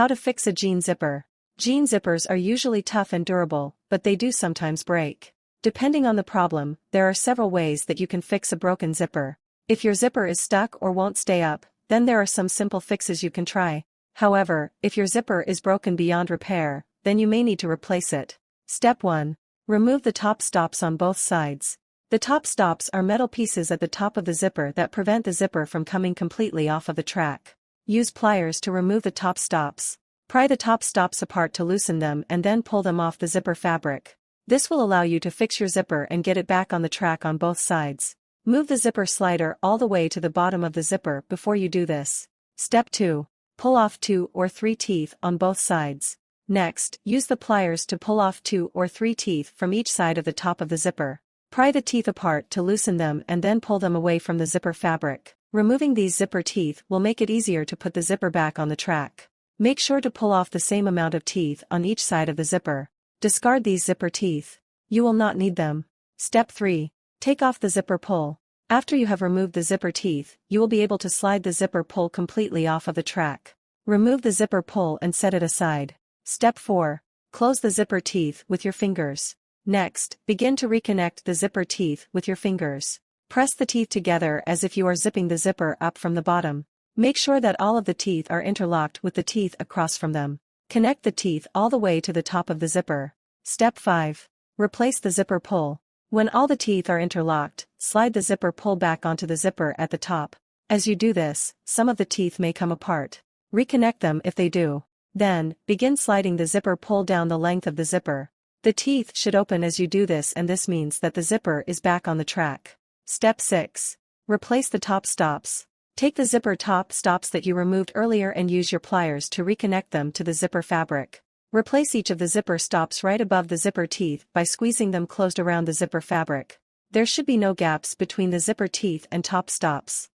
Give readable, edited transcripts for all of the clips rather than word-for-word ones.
How to fix a jean zipper. Jean zippers are usually tough and durable, but they do sometimes break. Depending on the problem, there are several ways that you can fix a broken zipper. If your zipper is stuck or won't stay up, then there are some simple fixes you can try. However, if your zipper is broken beyond repair, then you may need to replace it. Step 1. Remove the top stops on both sides. The top stops are metal pieces at the top of the zipper that prevent the zipper from coming completely off of the track. Use pliers to remove the top stops. Pry the top stops apart to loosen them and then pull them off the zipper fabric. This will allow you to fix your zipper and get it back on the track on both sides. Move the zipper slider all the way to the bottom of the zipper before you do this. Step 2. Pull off 2 or 3 teeth on both sides. Next, use the pliers to pull off 2 or 3 teeth from each side of the top of the zipper. Pry the teeth apart to loosen them and then pull them away from the zipper fabric. Removing these zipper teeth will make it easier to put the zipper back on the track. Make sure to pull off the same amount of teeth on each side of the zipper. Discard these zipper teeth. You will not need them. Step 3. Take off the zipper pull. After you have removed the zipper teeth, you will be able to slide the zipper pull completely off of the track. Remove the zipper pull and set it aside. Step 4. Close the zipper teeth with your fingers. Next, begin to reconnect the zipper teeth with your fingers. Press the teeth together as if you are zipping the zipper up from the bottom. Make sure that all of the teeth are interlocked with the teeth across from them. Connect the teeth all the way to the top of the zipper. Step 5. Replace the zipper pull. When all the teeth are interlocked, slide the zipper pull back onto the zipper at the top. As you do this, some of the teeth may come apart. Reconnect them if they do. Then, begin sliding the zipper pull down the length of the zipper. The teeth should open as you do this, and this means that the zipper is back on the track. Step 6. Replace the top stops. Take the zipper top stops that you removed earlier and use your pliers to reconnect them to the zipper fabric. Replace each of the zipper stops right above the zipper teeth by squeezing them closed around the zipper fabric. There should be no gaps between the zipper teeth and top stops.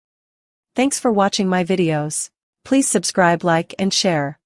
Thanks for watching my videos. Please subscribe, like, and share.